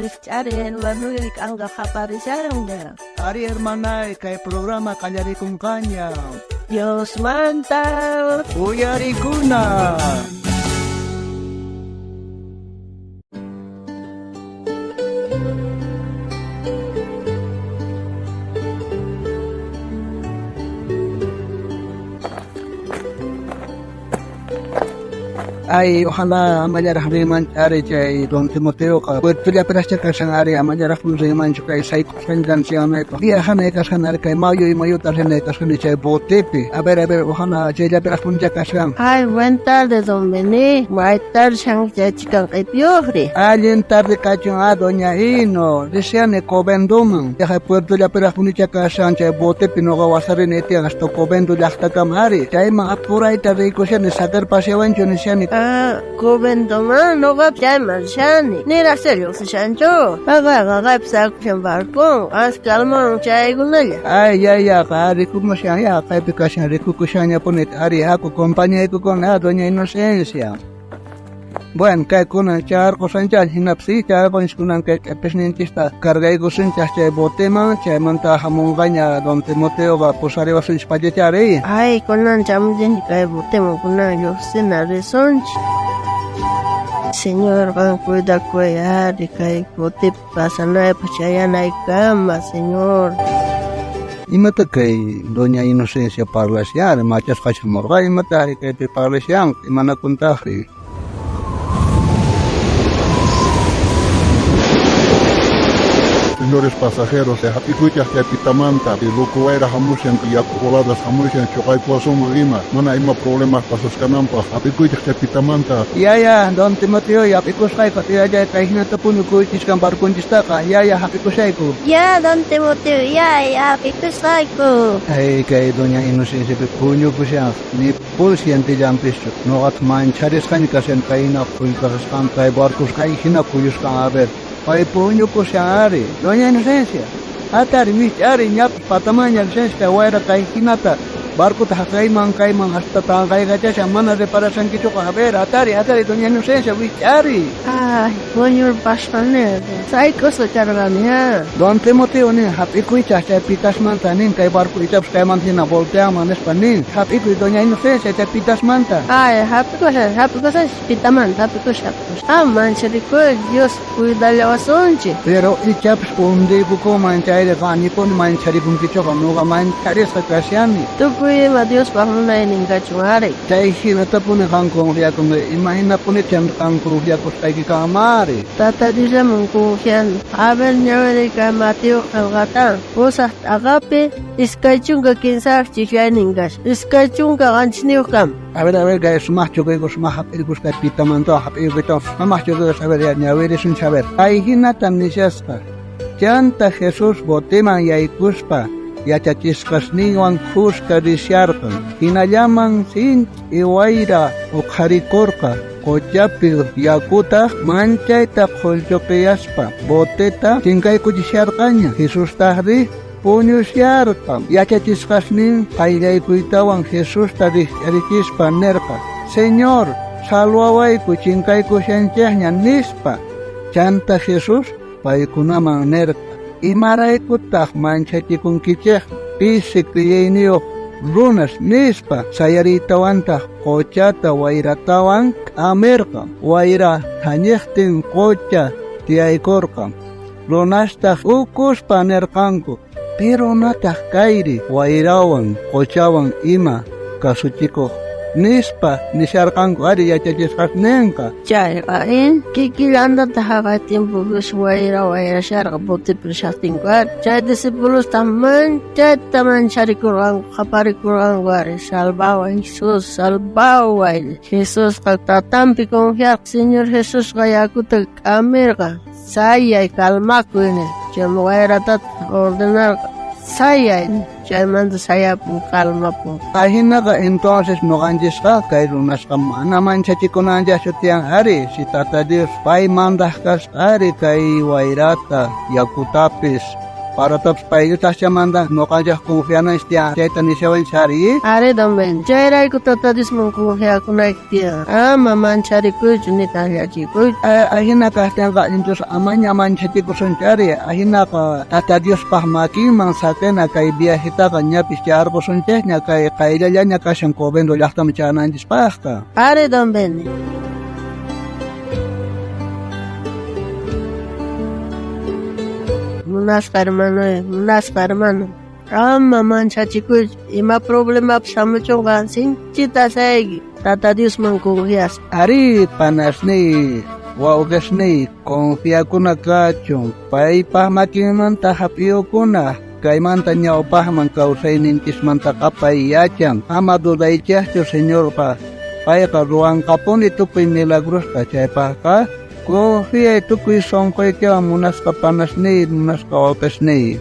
Richaren Manuel Anga Japarizaron. Ari hermana, kay programa kanyari kung kanya. Dios manta. Uyari kuna. Ay, ojalá amayarah riman ari chay Don Timoteo ka. Puertulia perasya kasang ari amayarah kung riman chay say kusandan siya na ito. Iya hana ikasan ari kay mayo tarhin na ikasan chay botepe. Aber, ojalá chay la peras punja kasang. Ay, buen tarde, don Beni. May tarde siyang chikang kay Piofri. Alien tarde kachong doña Ino. Desian e kobendoman. Kaya Puertulia peras punja kasang chay botepe no gawasarin iti ang asto kobendo lakta kamari. Chay mga apuray tarde ko siya ni sagar pasyawan siya ni siya ni Gobernador no va a marchani. Ni la serio se chancho. Paga psak siyang barkong. As kalmang chay gulaya. Ay, ya, kari ko mo siya. Ya, kay pikasyan, riku ko siya niya punit. Ari, ako, kompanya ko kung doña Inocencia. Bueno, kay kunan char ko sanchal hinapsi char ko iskunan kay pesnintista kargay ko sanchas chay botema chay manta hamonganya Don Timoteo va posare va sus pajechare. Ay, kunan cham din kay botema kunan yo sina resonch. Señor, cuida cuidar de kay bote pasana pachaya na ikama, señor. Imata kay doña Inocencia parlasyan machas kachamorga imata kay parlasyan imana kuntahri. Señores pasajeros, hapikuchas que pitamanta, y lucuaira hamushan y acoladas hamushan, chocay cuasoma lima, no hay más problemas para sus canampas, hapikuchas que pitamanta. Ya, Don Timoteo, ya pikusay ko, ya kay hinatapun ko itis kambar kunjistaka, ya, hapikusay ko. Ya, Don Timoteo, ya, pikusay ko. Ay, kay doña Inocencia, punyo ko siya, ni pulsiente jampis, no at mancharis kanikasen kay na pulkaskan kay barkus kay hinakuyus kang aber. Ay punyo ko siya ari. Doña Inocencia, atari ari nyap patamanya Inocencia, waira kay hinata. Barco kayman hasta kay gacha mana reparasan kicho ka haber atari doña Inocencia ari. Ay, señor pastanero. Sai cosa charlania. Don Timoteo ni hapikuy cha pitas mantanin kay barco itap kay mantina voltea manes panin. Hapikuy doña Inocencia cha pitas manta. Ay, hapikuy pitaman, hapikuy. Mancharico, Dios cuidale wasonche. Pero ichaps punde buko manchay de kanipon manchari bun kicho ka no manchari sa kasyani. Kuya Dios pahuna ini kacuare. Chay hinata pune kangkong ria kung imagina pune tiyan kangkong ria ko kay kamari. Tata disa mungkuhian. Aber nyawari ka matio kalgata. Posa agape iskachunga kinsar chikya ningas. Iskachunga ganchniyo kam. A ver, guys, más choque ko smah hapil ko kay pitamanto hapil ko más choque saber ya nyawari sun saber. Ay hinata nisyaska. Chanta Jesus boteman yaikuspa. Yachachisqasninwan kuska risharqa hinallaman sin iwayra uqharikurqa quchapi yakuta manchayta qullqiyaspa boteta chinkaykuchisharqaña Jesustaqri puñusharqa yachachisqasnin qayllaykuytawan Jesusta rikispa nerqa Señor salwawayku chinkaykushanchaqña nispa chanta Jesus paykunaman nerqa Imaraykutaq manchachikunkichaq pisi kriyayniyoq runas nispa sayaritawantaq quchata wayratawan amirqa wayra thañiqtin qucha tiyaykurqa runastaq ukuspa nirqanku pero nataq kayri wayrawan quchawan ima kasuchikuq nispa nisharqanku ari yachachisqasninqa Chay kikilanda tahaga tiempo wayra sharqa bote prishaqtinqa chay discípulos taman charikurqanku qaparikurqanku ari salvawa Jesus tatampi confiaq Señor Jesus yakuta amirqa sayay kalmakuyni chay wayrata ordenarqa sayay chaymanta sayapun kalmapun ahinaqa entonces noqanchisqa kay runasqa mana manchachikunanchaschu tiyan ari si Tata Dios pay mandaq kasqa ari kay wayrata yakutapis para tops payutas chamanda no kaya confianza estia chayta ni sewan chari. Are damben, chayray ko tatadis mong kuhya kunay tiya. Maman chari kuy junita yachi kuy. Ahina ka tianga intos amanya manchati kusun chari. Ahina ka tatadios pahmaki mang sakena kay biyahita kanya pistiar kusun chehnya kay kailanya ka siyang kobendo yaktam chana indis pahka. Are damben. Munasca hermano. Maman chachikuy, ima problema samuchongan sin chita saigi. Tata Dios man kuhyas. Ari panasni, waugasni, confia kuna kachong, pay pahmakiman tahapio kuna. Kaimanta niya opahman kausay nintis manta kapay yachang. Amado daichahcho señor pa. Pay karuang kapon ito pay milagros ka chay pa ka. Confia ito kuy songkoy kaya munas ka panasni, munas ka opesni.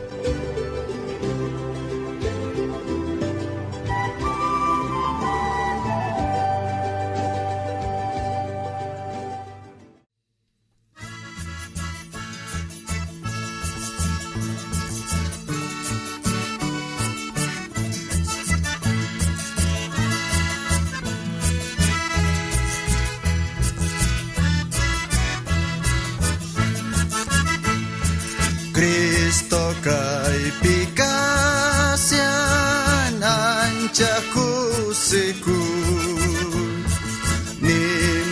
Cristo kay pikasyan anchakusiku ni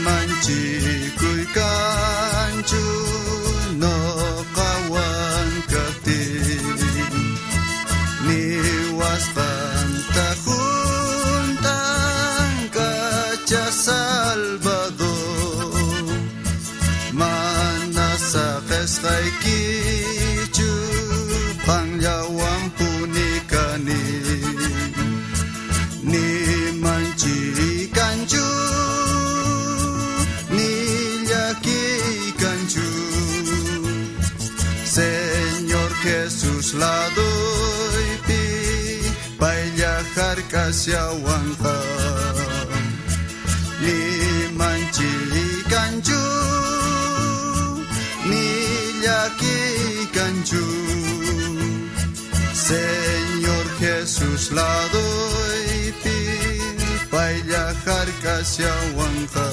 manchikuy kanchu no kawan katin ni waspan tajuntang kacha Salvador manasakes kay pangyawang punikani ni manchi kanju ni yaki kanju Señor Jesús la doy pi payahar kasyawang ka ni manchi kanju ni yaki kanju Señor Jesús la doy pi payahar kasyawangka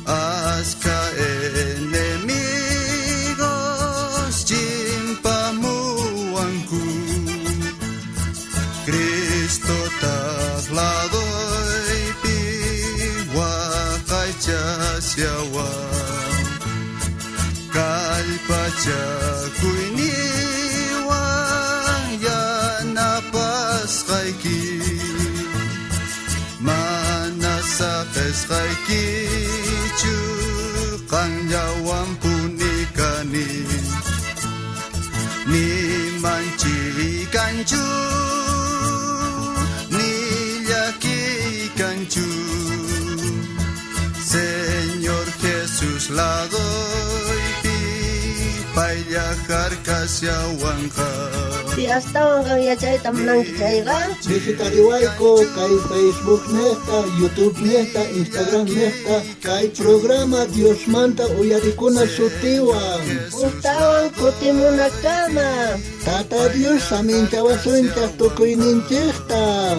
aska enemigos chimpamuangku Cristo tak la doy pi wakay chasyawang kalpacha kuini Kaiki manasakes kaiki chu kanyawan punikani ni manchi kanchu ni yaki kanchu Señor Jesús la doy pi payahar kasyawangka Hasta kang yachay tamnang kichay ka? Visitariway ko kay Facebook nesta, YouTube nesta, Instagram nesta, kay programa Dios Manta Uyarikuna Sutiwang. Utawang kuti mo na kama. Tata Dios sa minchawasuncha tukoy ninchista.